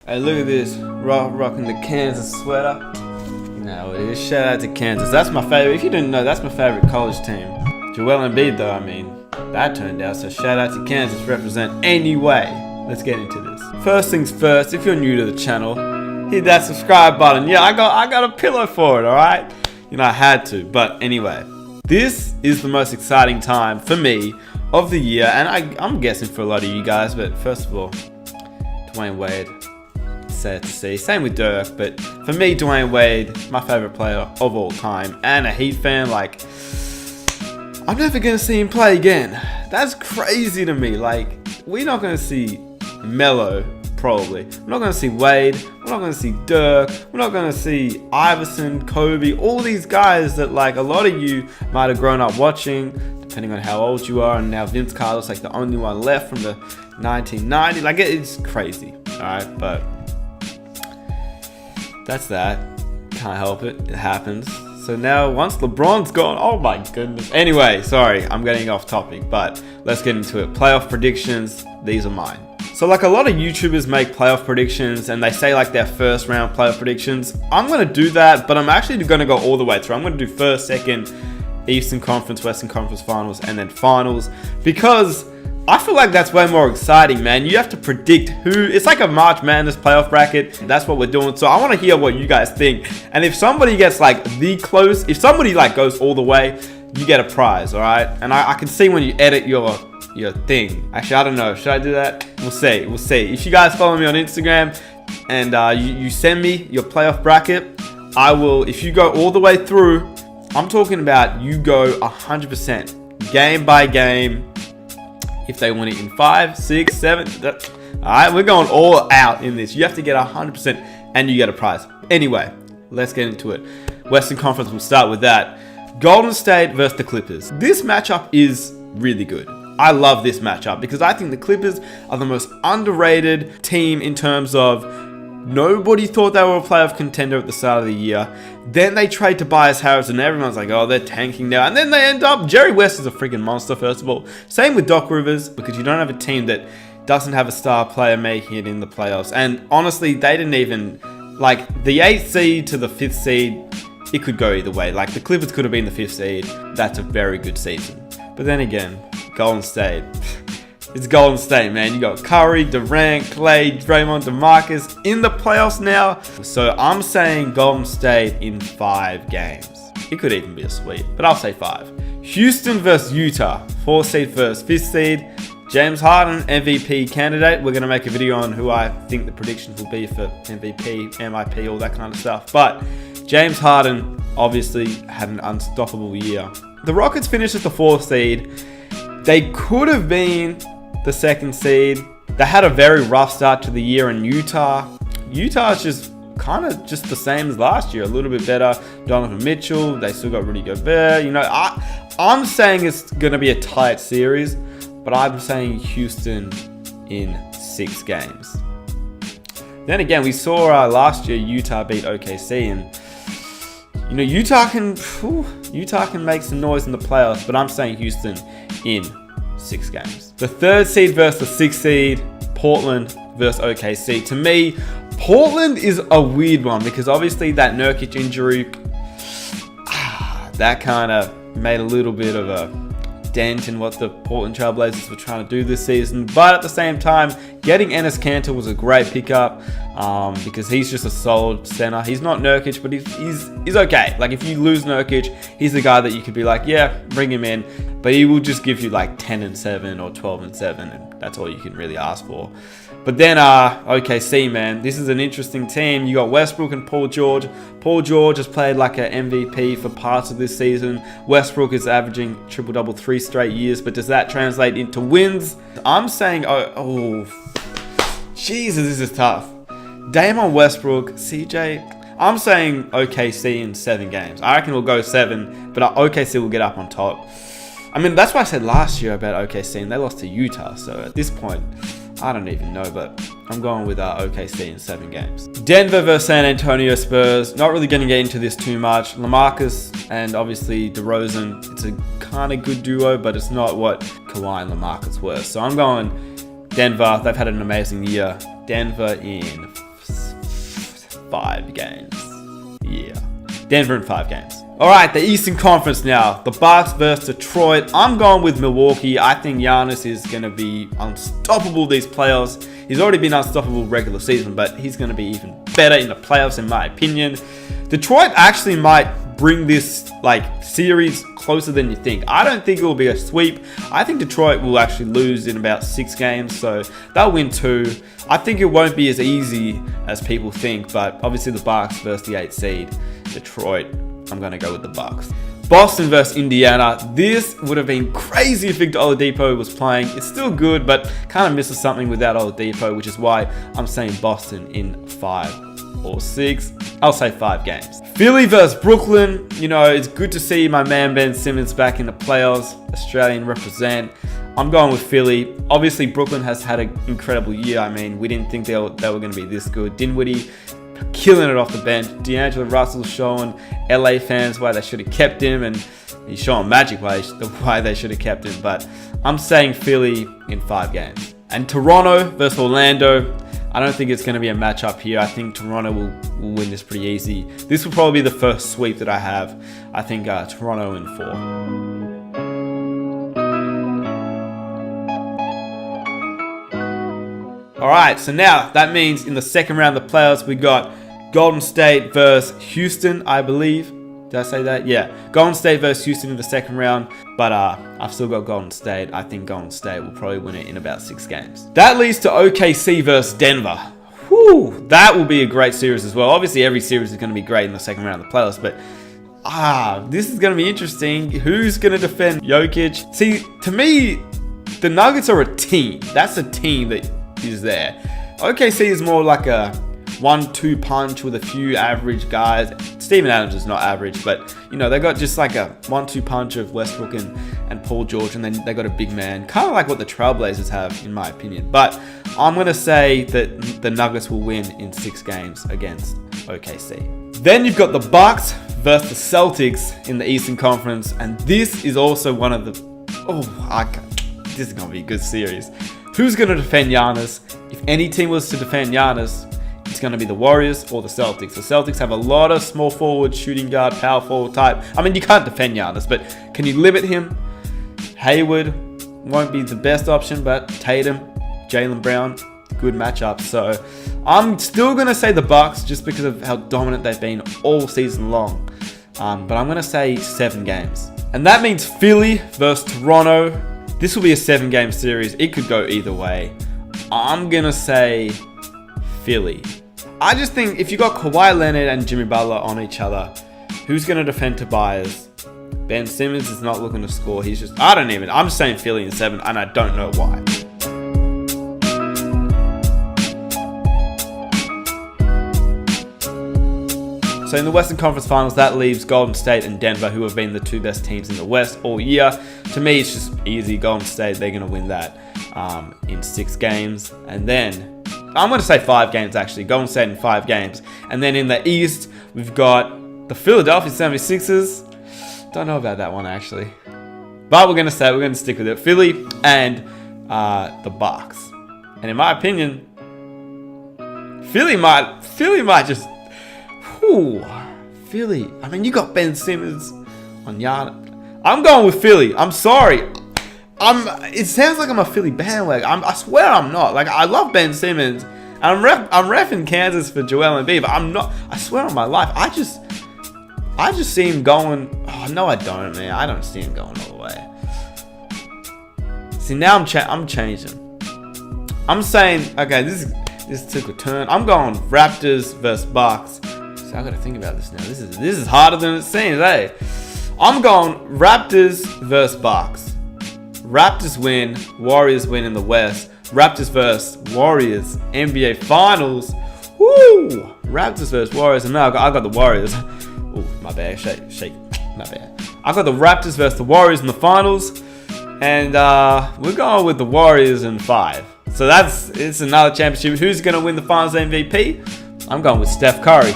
Hey, look at this. Rocking the Kansas sweater. You know it is. Shout out to Kansas. That's my favorite. If you didn't know, that's my favorite college team. Joel Embiid, though, I mean, that turned out. So shout out to Kansas. Represent anyway. Let's get into this. First things first, if you're new to the channel, hit that subscribe button. Yeah, I got a pillow for it, alright? You know, I had to. But anyway, this is the most exciting time for me of the year. And I'm guessing for a lot of you guys. But first of all, Dwayne Wade. Sad to see. Same with Dirk, but for me, Dwayne Wade, my favorite player of all time, and a Heat fan. Like, I'm never gonna see him play again. That's crazy to me. Like, we're not gonna see Melo, probably. We're not gonna see Wade. We're not gonna see Dirk. We're not gonna see Iverson, Kobe, all these guys that, like, a lot of you might have grown up watching, depending on how old you are. And now Vince Carter's like the only one left from the 1990s. Like, it's crazy. All right, but that's that. Can't help it. It happens. So now, once LeBron's gone, oh my goodness. Anyway, sorry, I'm getting off topic, but let's get into it. Playoff predictions. These are mine. So, like, a lot of YouTubers make playoff predictions and they say like their first round playoff predictions. I'm going to do that, but I'm actually going to go all the way through. I'm going to do first, second, Eastern Conference, Western Conference Finals, and then Finals, because I feel like that's way more exciting, man. You have to predict who. It's like a March Madness playoff bracket. That's what we're doing. So I want to hear what you guys think. And if somebody gets like the close, if somebody like goes all the way, you get a prize, all right? And I can see when you edit your thing. Actually, I don't know. Should I do that? We'll see. We'll see. If you guys follow me on Instagram and you send me your playoff bracket, I will. If you go all the way through, I'm talking about you go 100% game by game. If they want it in 5, 6, 7, alright, we're going all out in this. You have to get 100% and you get a prize. Anyway, let's get into it. Western Conference, we'll start with that. Golden State versus the Clippers. This matchup is really good. I love this matchup because I think the Clippers are the most underrated team in terms of nobody thought they were a playoff contender at the start of the year. Then they trade Tobias Harris and everyone's like, oh, they're tanking now. And then they end up, Jerry West is a freaking monster, first of all. Same with Doc Rivers, because you don't have a team that doesn't have a star player making it in the playoffs. And honestly, they didn't even, like, the 8th seed to the 5th seed, it could go either way. Like, the Clippers could have been the 5th seed. That's a very good season. But then again, Golden State. It's Golden State, man. You got Curry, Durant, Clay, Draymond, DeMarcus in the playoffs now. So I'm saying Golden State in 5 games. It could even be a sweep, but I'll say 5. Houston versus Utah. 4th seed versus 5th seed. James Harden, MVP candidate. We're going to make a video on who I think the predictions will be for MVP, MIP, all that kind of stuff. But James Harden obviously had an unstoppable year. The Rockets finished as the 4th seed. They could have been the 2nd seed. They had a very rough start to the year in Utah. Utah is just kind of just the same as last year, a little bit better. Donovan Mitchell, they still got Rudy Gobert. You know, I'm saying it's going to be a tight series, but I'm saying Houston in 6 games. Then again, we saw last year Utah beat OKC, and you know, Utah can make some noise in the playoffs, but I'm saying Houston in 6 games. The 3rd seed versus the 6th seed, Portland versus OKC. To me, Portland is a weird one because obviously that Nurkic injury, that kind of made a little bit of a dent in what the Portland Trailblazers were trying to do this season. But at the same time, getting Enes Kanter was a great pickup because he's just a solid center. He's not Nurkic, but he's okay. Like, if you lose Nurkic, he's the guy that you could be like, yeah, bring him in. But he will just give you like 10-7 or 12-7, and that's all you can really ask for. But then OKC, man, this is an interesting team. You got Westbrook and Paul George. Paul George has played like an MVP for parts of this season. Westbrook is averaging triple-double 3 straight years, but does that translate into wins? I'm saying, Jesus, this is tough. Damon Westbrook, CJ, I'm saying OKC in 7 games. I reckon we'll go 7, but OKC will get up on top. I mean, that's what I said last year about OKC, and they lost to Utah. So at this point, I don't even know, but I'm going with OKC in 7 games. Denver versus San Antonio Spurs. Not really going to get into this too much. LaMarcus and obviously DeRozan. It's a kind of good duo, but it's not what Kawhi and LaMarcus were. So I'm going Denver. They've had an amazing year. Denver in 5 games. Yeah. Denver in 5 games. Alright, the Eastern Conference now. The Bucks versus Detroit. I'm going with Milwaukee. I think Giannis is going to be unstoppable these playoffs. He's already been unstoppable regular season, but he's going to be even better in the playoffs in my opinion. Detroit actually might bring this series closer than you think. I don't think it will be a sweep. I think Detroit will actually lose in about 6 games, so they'll win 2. I think it won't be as easy as people think, but obviously the Bucks versus the 8th seed. Detroit, I'm going to go with the Bucks. Boston versus Indiana. This would have been crazy if Victor Oladipo was playing. It's still good, but kind of misses something without Oladipo, which is why I'm saying Boston in 5 or 6. I'll say 5 games. Philly versus Brooklyn. You know, it's good to see my man Ben Simmons back in the playoffs. Australian represent. I'm going with Philly. Obviously, Brooklyn has had an incredible year. I mean, we didn't think they were going to be this good. Dinwiddie killing it off the bench. D'Angelo Russell showing LA fans why they should have kept him, and he's showing Magic why they should have kept him. But I'm saying Philly in 5 games. And Toronto versus Orlando. I don't think it's going to be a matchup here. I think Toronto will win this pretty easy. This will probably be the first sweep that I have. I think Toronto in 4. Alright, so now that means in the second round of the playoffs, we got Golden State versus Houston, I believe. Did I say that? Yeah. Golden State versus Houston in the second round. But I've still got Golden State. I think Golden State will probably win it in about 6 games. That leads to OKC versus Denver. Whew, that will be a great series as well. Obviously, every series is going to be great in the second round of the playoffs. But this is going to be interesting. Who's going to defend Jokic? See, to me, the Nuggets are a team. That's a team that is there. OKC is more like a 1-2 punch with a few average guys. Steven Adams is not average, but you know, they got just like a 1-2 punch of Westbrook and Paul George, and then they got a big man, kind of like what the Trailblazers have in my opinion. But I'm going to say that the Nuggets will win in 6 games against OKC. Then you've got the Bucks versus the Celtics in the Eastern Conference, and this is also one of the this is going to be a good series. Who's going to defend Giannis? If any team was to defend Giannis, it's going to be the Warriors or the Celtics. The Celtics have a lot of small forward, shooting guard, power forward type. I mean, you can't defend Giannis, but can you limit him? Hayward won't be the best option, but Tatum, Jaylen Brown, good matchup. So I'm still going to say the Bucks just because of how dominant they've been all season long. But I'm going to say 7 games. And that means Philly versus Toronto. This will be a 7-game series. It could go either way. I'm going to say Philly. I just think if you got Kawhi Leonard and Jimmy Butler on each other, who's going to defend Tobias? Ben Simmons is not looking to score. I'm just saying Philly in 7, and I don't know why. So in the Western Conference Finals, that leaves Golden State and Denver, who have been the 2 best teams in the West all year. To me, it's just easy. Golden State, they're going to win that in 6 games. And then, I'm going to say 5 games actually. Golden State in 5 games. And then in the East, we've got the Philadelphia 76ers. Don't know about that one actually. But we're going to stick with it. Philly and the Bucks. And in my opinion, Philly might just... Philly. I mean, you got Ben Simmons on Giannis. I'm going with Philly. I'm sorry. It sounds like I'm a Philly bandwagon. I swear I'm not. Like, I love Ben Simmons. And I'm reffing Kansas for Joel Embiid, but I'm not. I swear on my life. I just see him going. Oh no, I don't, man. I don't see him going all the way. See, now I'm changing. I'm saying, okay, this took a turn. I'm going Raptors versus Bucks. So I got to think about this now. This is harder than it seems, eh? I'm going Raptors versus Bucks. Raptors win, Warriors win in the West. Raptors versus Warriors, NBA Finals. Woo! Raptors versus Warriors, and now I got the Warriors. Oh, my bad. Shake. My bad. I got the Raptors versus the Warriors in the Finals, and we're going with the Warriors in 5. So it's another championship. Who's going to win the Finals MVP? I'm going with Steph Curry.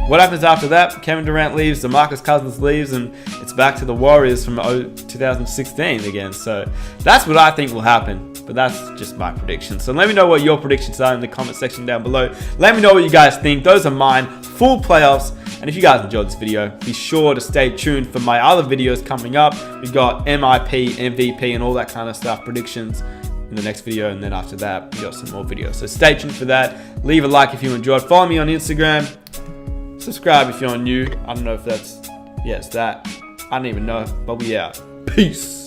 What happens after that? Kevin Durant leaves, DeMarcus Cousins leaves, and it's back to the Warriors from 2016 again. So that's what I think will happen. But that's just my prediction. So let me know what your predictions are in the comment section down below. Let me know what you guys think. Those are mine. Full playoffs. And if you guys enjoyed this video, be sure to stay tuned for my other videos coming up. We've got MIP, MVP, and all that kind of stuff, predictions in the next video. And then after that, we got some more videos. So stay tuned for that. Leave a like if you enjoyed. Follow me on Instagram. Subscribe if you're new. I don't know if that's, yeah, it's that. I don't even know, but we out. Peace.